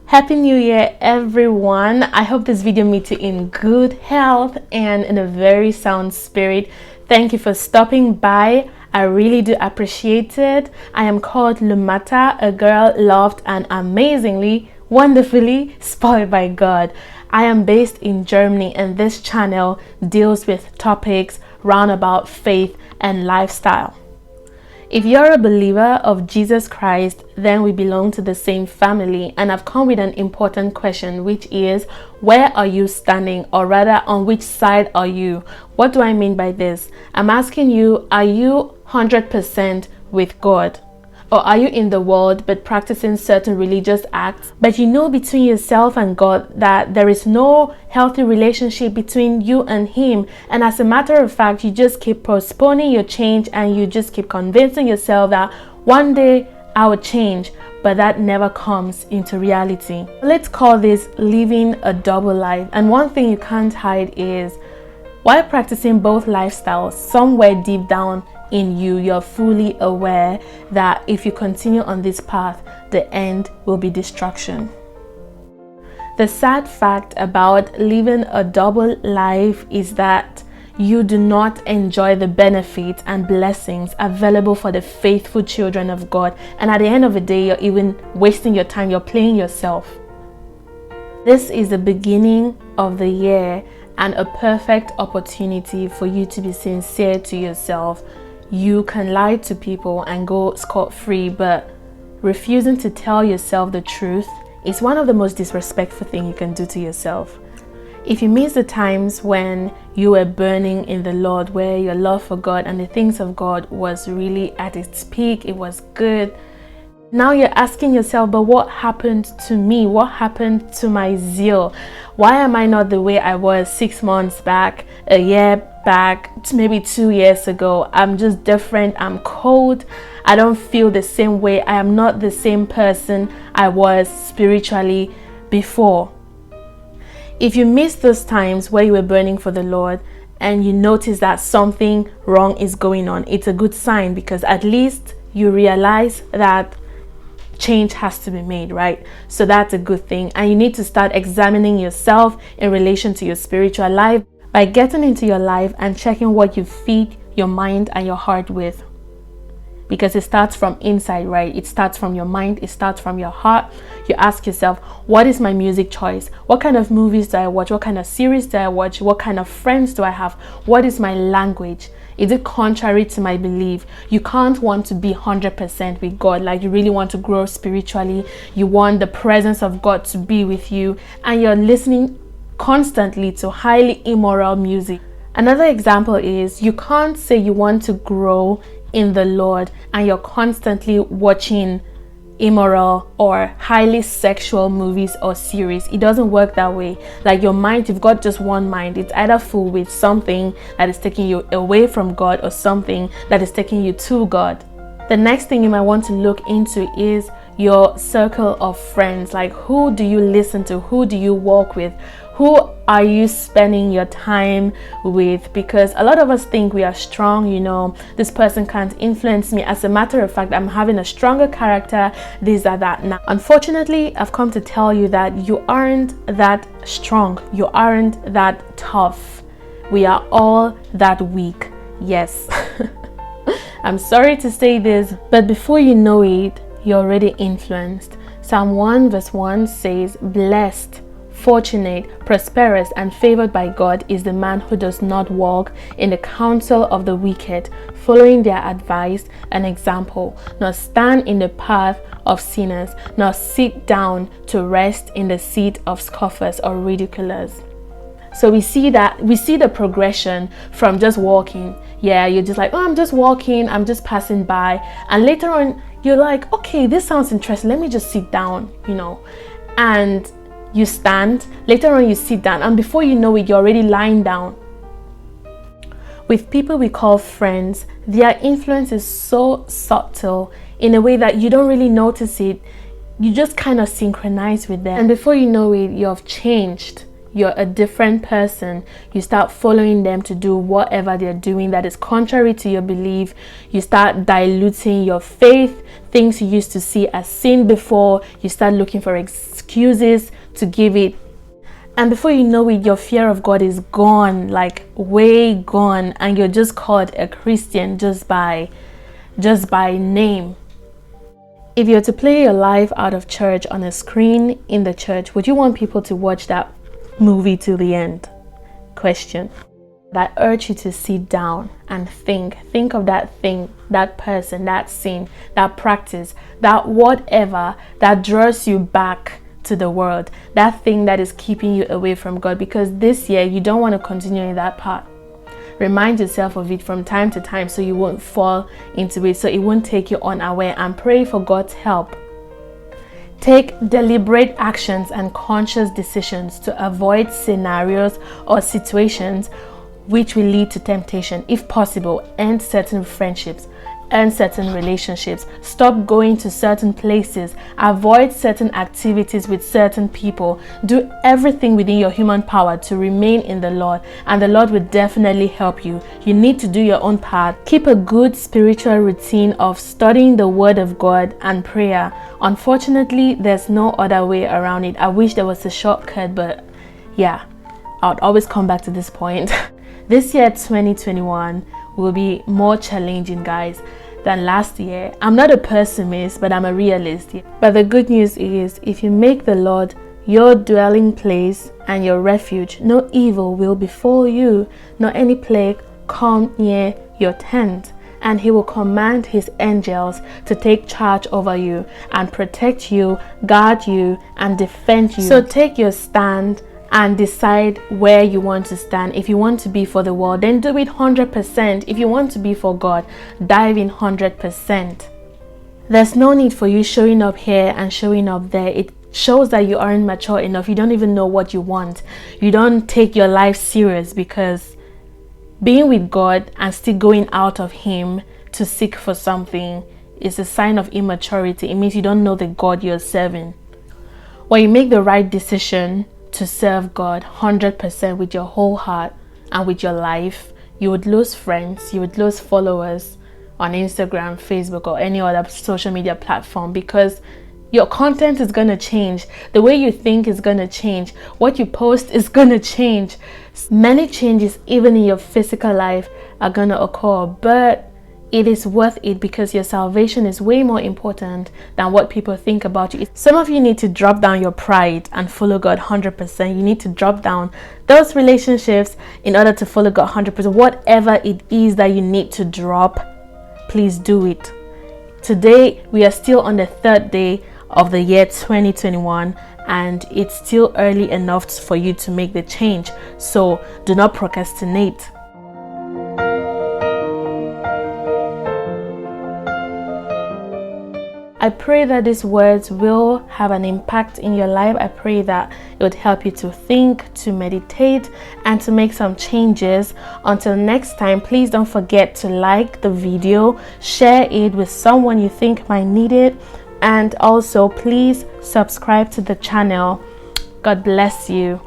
Happy New Year, everyone. I hope this video meets you in good health and in a very sound spirit. Thank you for stopping by. I really do appreciate it. I am called Lumata, a girl loved and amazingly, wonderfully spoiled by God. I am based in Germany, and this channel deals with topics round about faith and lifestyle. If you're a believer of Jesus Christ, then we belong to the same family, and I've come with an important question, which is, where are you standing, or rather, on which side are you? What do I mean by this? I'm asking you, are you 100% with God? Or are you in the world but practicing certain religious acts, but you know between yourself and God that there is no healthy relationship between you and Him, and as a matter of fact you just keep postponing your change and you just keep convincing yourself that one day I will change, but that never comes into reality. Let's call this living a double life. And one thing you can't hide is, while practicing both lifestyles, somewhere deep down in you, you're fully aware that if you continue on this path, the end will be destruction. The sad fact about living a double life is that you do not enjoy the benefits and blessings available for the faithful children of God, and at the end of the day, you're even wasting your time, you're playing yourself. This is the beginning of the year and a perfect opportunity for you to be sincere to yourself. You can lie to people and go scot-free, but refusing to tell yourself the truth is one of the most disrespectful things you can do to yourself. If you miss the times when you were burning in the Lord, where your love for God and the things of God was really at its peak, it was good. Now you're asking yourself, but what happened to me? What happened to my zeal? Why am I not the way I was 6 months back, a year back, maybe 2 years ago? I'm just different. I'm cold. I don't feel the same way. I am not the same person I was spiritually before. If you miss those times where you were burning for the Lord and you notice that something wrong is going on, it's a good sign, because at least you realize that change has to be made, right? So that's a good thing, and you need to start examining yourself in relation to your spiritual life by getting into your life and checking what you feed your mind and your heart with, because it starts from inside, right? It starts from your mind, it starts from your heart. You ask yourself, what is my music choice? What kind of movies do I watch? What kind of series do I watch? What kind of friends do I have? What is my language? Is it contrary to my belief? You can't want to be 100% with God. Like, you really want to grow spiritually. You want the presence of God to be with you, and you're listening constantly to highly immoral music. Another example is, you can't say you want to grow in the Lord and you're constantly watching immoral or highly sexual movies or series. It doesn't work that way. Like, your mind, you've got just one mind. It's either full with something that is taking you away from God or something that is taking you to God. The next thing you might want to look into is your circle of friends. Like, who do you listen to? Who do you walk with? Who are you spending your time with? Because a lot of us think we are strong, this person can't influence me. As a matter of fact, I'm having a stronger character, this or that. Now, unfortunately, I've come to tell you that you aren't that strong. You aren't that tough. We are all that weak. Yes. I'm sorry to say this, but before you know it, you're already influenced. Psalm 1 verse 1 says, "Blessed, fortunate, prosperous, and favored by God is the man who does not walk in the counsel of the wicked, following their advice and example, nor stand in the path of sinners, nor sit down to rest in the seat of scoffers or ridiculers." So we see the progression from just walking. Yeah, you're just like, oh, I'm just walking, I'm just passing by, and later on you're like, okay, this sounds interesting, let me just sit down, and you stand. Later on you sit down, and before you know it, you're already lying down. With people we call friends, their influence is so subtle in a way that you don't really notice it. You just kind of synchronize with them, and before you know it, you've changed. you're a different person. You start following them to do whatever they're doing that is contrary to your belief. You start diluting your faith. Things you used to see as sin before, you start looking for excuses to give it. And before you know it, your fear of God is gone, like way gone, and you're just called a Christian just by name. If you're to play your life out of church on a screen in the church, would you want people to watch that movie to the end? Question. I urge you to sit down and think of that thing, that person, that sin, that practice, that whatever that draws you back to the world, that thing that is keeping you away from God, because this year you don't want to continue in that path. Remind yourself of it from time to time so you won't fall into it, so it won't take you unaware, and pray for God's help. Take deliberate actions and conscious decisions to avoid scenarios or situations which will lead to temptation. If possible, end certain friendships, end certain relationships, stop going to certain places, avoid certain activities with certain people. Do everything within your human power to remain in the Lord, and the Lord will definitely help you. You need to do your own part. Keep a good spiritual routine of studying the Word of God and prayer. Unfortunately, there's no other way around it. I wish there was a shortcut, but yeah, I would always come back to this point. This year, 2021, will be more challenging, guys, than last year. I'm not a pessimist, but I'm a realist. But the good news is, if you make the Lord your dwelling place and your refuge, no evil will befall you, nor any plague come near your tent. And he will command his angels to take charge over you and protect you, guard you, and defend you. So take your stand and decide where you want to stand. If you want to be for the world, then do it 100%. If you want to be for God, dive in 100%. There's no need for you showing up here and showing up there. It shows that you aren't mature enough. You don't even know what you want. You don't take your life serious, because being with God and still going out of him to seek for something is a sign of immaturity. It means you don't know the God you're serving. When you make the right decision to serve God 100% with your whole heart and with your life, you would lose friends, you would lose followers on Instagram, Facebook, or any other social media platform, because your content is going to change. The way you think is going to change. What you post is going to change. Many changes, even in your physical life, are going to occur, but it is worth it, because your salvation is way more important than what people think about you. Some of you need to drop down your pride and follow God 100%. You need to drop down those relationships in order to follow God 100%. Whatever it is that you need to drop, please do it. Today, we are still on the third day of the year 2021, and it's still early enough for you to make the change. So do not procrastinate. I pray that these words will have an impact in your life. I pray that it would help you to think, to meditate, and to make some changes. Until next time, please don't forget to like the video, share it with someone you think might need it, and also please subscribe to the channel. God bless you.